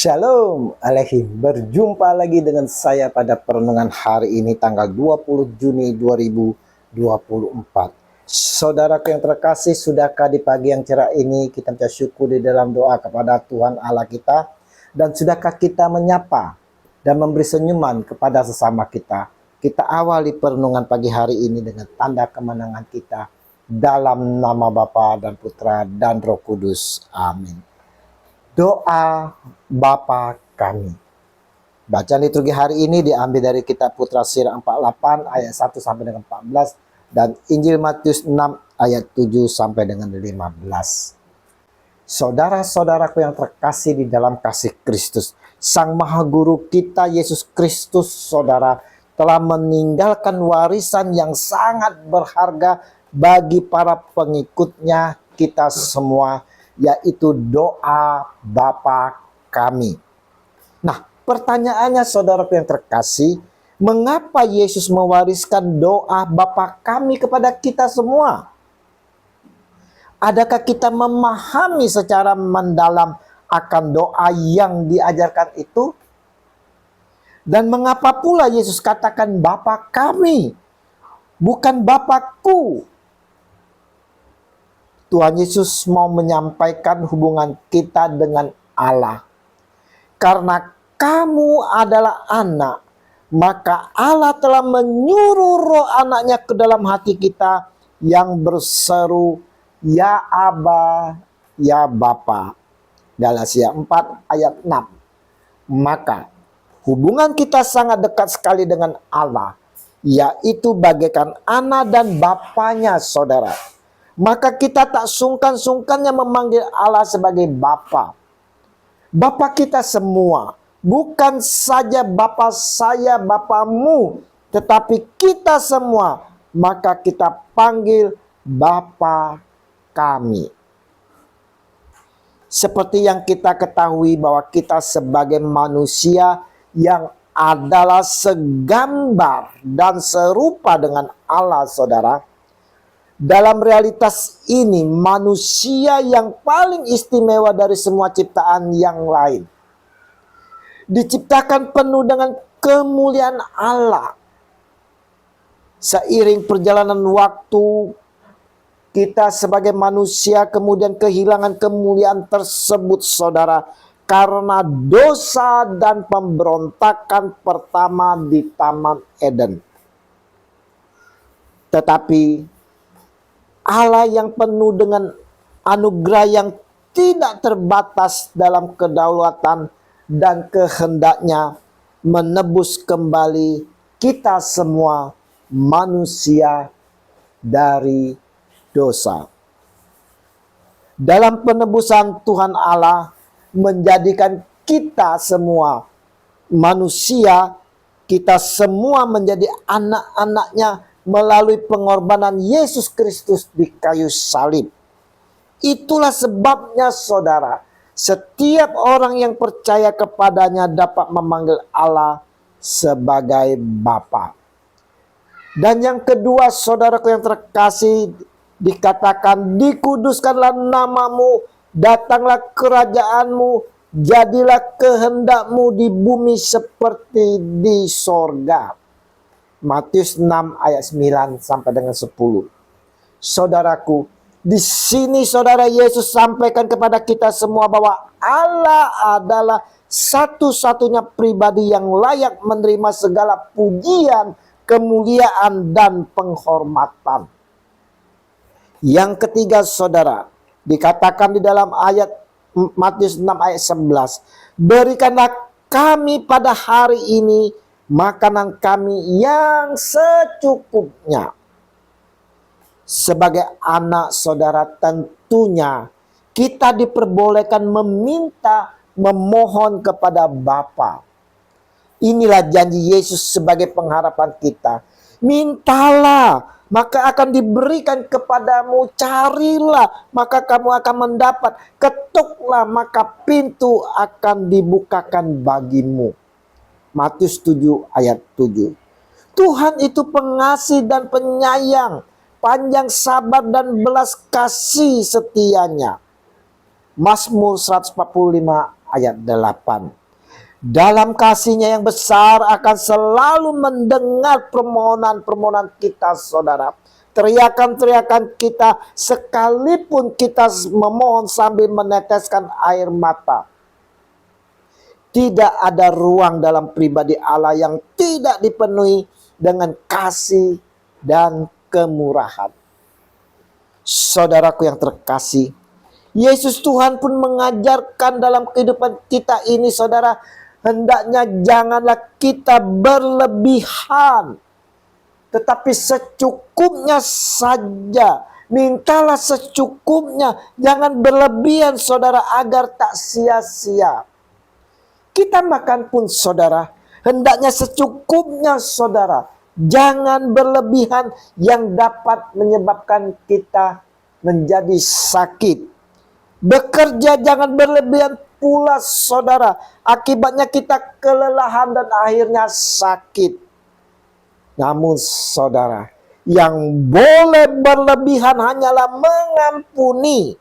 Shalom Aleihim. Berjumpa lagi dengan saya pada perenungan hari ini tanggal 20 Juni 2024. Saudaraku yang terkasih, sudahkah di pagi yang cerah ini kita bersyukur di dalam doa kepada Tuhan Allah kita? Dan sudahkah kita menyapa dan memberi senyuman kepada sesama kita? Kita awali perenungan pagi hari ini dengan tanda kemenangan kita dalam nama Bapa dan Putra dan Roh Kudus. Amin. Doa Bapa kami. Bacaan liturgi hari ini diambil dari kitab Putra Sirah 48 ayat 1 sampai dengan 14 dan Injil Matius 6 ayat 7 sampai dengan 15. Saudara-saudaraku yang terkasih di dalam kasih Kristus, Sang Maha Guru kita Yesus Kristus, saudara, telah meninggalkan warisan yang sangat berharga bagi para pengikutnya kita semua, yaitu doa Bapa kami. Nah, pertanyaannya saudaraku yang terkasih, mengapa Yesus mewariskan doa Bapa kami kepada kita semua? Adakah kita memahami secara mendalam akan doa yang diajarkan itu? Dan mengapa pula Yesus katakan Bapa kami, bukan Bapakku? Tuhan Yesus mau menyampaikan hubungan kita dengan Allah. Karena kamu adalah anak, maka Allah telah menyuruh roh anaknya ke dalam hati kita yang berseru, Ya Aba, Ya Bapa. Galatia 4 ayat 6. Maka hubungan kita sangat dekat sekali dengan Allah, yaitu bagaikan anak dan bapanya, saudara. Maka kita tak sungkan-sungkannya memanggil Allah sebagai Bapa. Bapa kita semua, bukan saja Bapa saya, Bapamu, tetapi kita semua, maka kita panggil Bapa kami. Seperti yang kita ketahui bahwa kita sebagai manusia yang adalah segambar dan serupa dengan Allah, saudara. Dalam realitas ini, manusia yang paling istimewa dari semua ciptaan yang lain diciptakan penuh dengan kemuliaan Allah. Seiring perjalanan waktu, kita sebagai manusia kemudian kehilangan kemuliaan tersebut, saudara, karena dosa dan pemberontakan pertama di Taman Eden. Tetapi Allah yang penuh dengan anugerah yang tidak terbatas dalam kedaulatan dan kehendaknya menebus kembali kita semua manusia dari dosa. Dalam penebusan Tuhan Allah menjadikan kita semua manusia, kita semua menjadi anak-anaknya melalui pengorbanan Yesus Kristus di kayu salib. Itulah sebabnya, saudara, setiap orang yang percaya kepadanya dapat memanggil Allah sebagai Bapa. Dan yang kedua, saudaraku yang terkasih, dikatakan, dikuduskanlah namamu, datanglah kerajaanmu, jadilah kehendakmu di bumi seperti di sorga. Matius 6 ayat 9 sampai dengan 10. Saudaraku, di sini saudara Yesus sampaikan kepada kita semua bahwa Allah adalah satu-satunya pribadi yang layak menerima segala pujian, kemuliaan, dan penghormatan. Yang ketiga, saudara, dikatakan di dalam ayat Matius 6 ayat 11, berikanlah kami pada hari ini makanan kami yang secukupnya. Sebagai anak, saudara, tentunya kita diperbolehkan meminta, memohon kepada Bapa. Inilah janji Yesus sebagai pengharapan kita. Mintalah, maka akan diberikan kepadamu. Carilah, maka kamu akan mendapat. Ketuklah, maka pintu akan dibukakan bagimu. Matius 7 ayat 7. Tuhan itu pengasih dan penyayang, panjang sabar dan belas kasih setianya. Mazmur 145 ayat 8. Dalam kasihnya yang besar akan selalu mendengar permohonan-permohonan kita, saudara. Teriakan-teriakan kita sekalipun kita memohon sambil meneteskan air mata. Tidak ada ruang dalam pribadi Allah yang tidak dipenuhi dengan kasih dan kemurahan. Saudaraku yang terkasih, Yesus Tuhan pun mengajarkan dalam kehidupan kita ini, saudara, hendaknya janganlah kita berlebihan, tetapi secukupnya saja. Mintalah secukupnya, jangan berlebihan, saudara, agar tak sia-sia. Kita makan pun, saudara, hendaknya secukupnya, saudara. Jangan berlebihan yang dapat menyebabkan kita menjadi sakit. Bekerja jangan berlebihan pula, saudara. Akibatnya kita kelelahan dan akhirnya sakit. Namun, saudara, yang boleh berlebihan hanyalah mengampuni.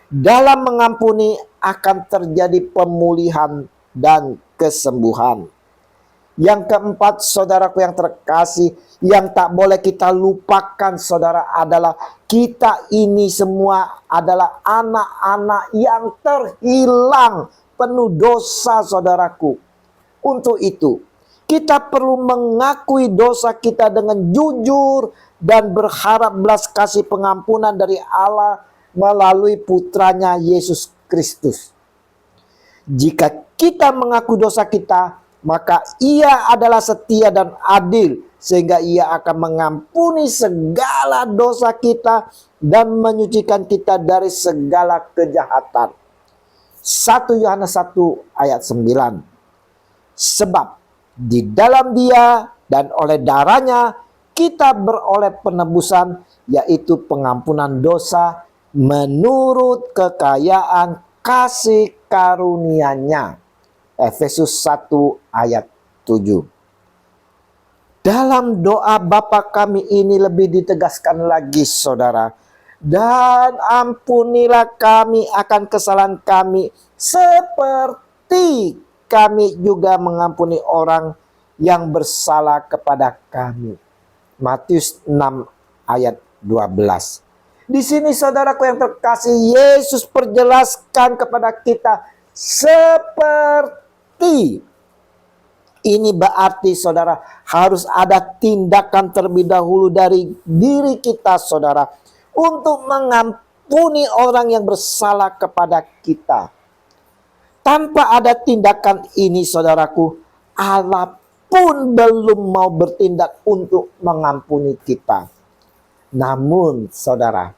Dalam mengampuni akan terjadi pemulihan dan kesembuhan. Yang keempat, saudaraku yang terkasih, yang tak boleh kita lupakan, saudara, adalah kita ini semua adalah anak-anak yang terhilang, penuh dosa, saudaraku. Untuk itu, kita perlu mengakui dosa kita dengan jujur dan berharap belas kasih pengampunan dari Allah melalui putranya Yesus Kristus. Jika kita mengaku dosa kita, maka Ia adalah setia dan adil, sehingga Ia akan mengampuni segala dosa kita dan menyucikan kita dari segala kejahatan. 1 Yohanes 1 ayat 9. Sebab di dalam Dia dan oleh darahnya kita beroleh penebusan, yaitu pengampunan dosa menurut kekayaan kasih karunia-Nya. Efesus 1 ayat 7. Dalam doa Bapa kami ini lebih ditegaskan lagi, saudara. Dan ampunilah kami akan kesalahan kami, seperti kami juga mengampuni orang yang bersalah kepada kami. Matius 6 ayat 12. Di sini, saudaraku yang terkasih, Yesus perjelaskan kepada kita seperti. Ini berarti, saudara, harus ada tindakan terlebih dahulu dari diri kita, saudara, untuk mengampuni orang yang bersalah kepada kita. Tanpa ada tindakan ini, saudaraku, Allah pun belum mau bertindak untuk mengampuni kita. Namun, saudara,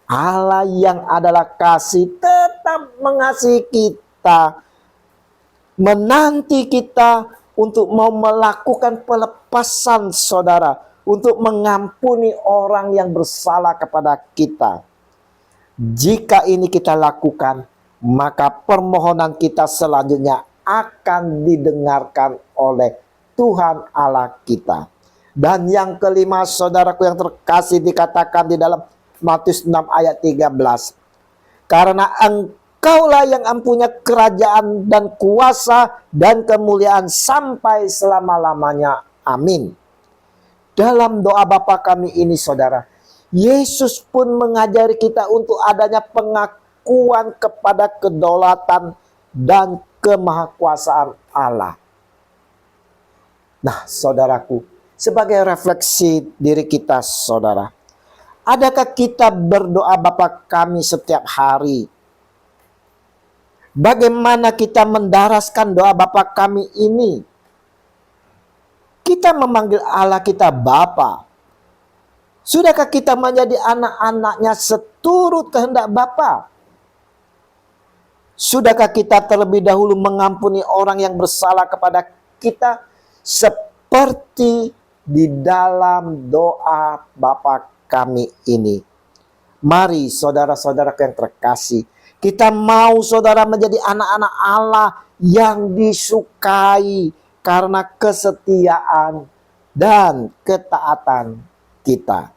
Allah yang adalah kasih tetap mengasihi kita, menanti kita untuk mau melakukan pelepasan, saudara, untuk mengampuni orang yang bersalah kepada kita. Jika ini kita lakukan, maka permohonan kita selanjutnya akan didengarkan oleh Tuhan Allah kita. Dan yang kelima, saudaraku yang terkasih, dikatakan di dalam Matius 6 ayat 13. Karena Engkaulah yang mempunyai kerajaan dan kuasa dan kemuliaan sampai selama-lamanya. Amin. Dalam doa Bapa kami ini, saudara, Yesus pun mengajari kita untuk adanya pengakuan kepada kedaulatan dan kemahakuasaan Allah. Nah, saudaraku, sebagai refleksi diri kita, saudara, adakah kita berdoa Bapa kami setiap hari? Bagaimana kita mendaraskan doa Bapa kami ini? Kita memanggil Allah kita Bapa. Sudahkah kita menjadi anak-anaknya seturut kehendak Bapa? Sudahkah kita terlebih dahulu mengampuni orang yang bersalah kepada kita seperti di dalam doa Bapa kami ini? Mari, saudara-saudara yang terkasih, kita mau, saudara, menjadi anak-anak Allah yang disukai karena kesetiaan dan ketaatan kita.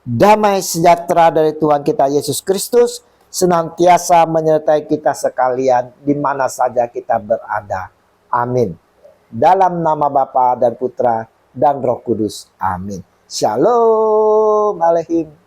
Damai sejahtera dari Tuhan kita Yesus Kristus senantiasa menyertai kita sekalian di mana saja kita berada. Amin. Dalam nama Bapa dan Putra dan Roh Kudus. Amin. Shalom Aleichem.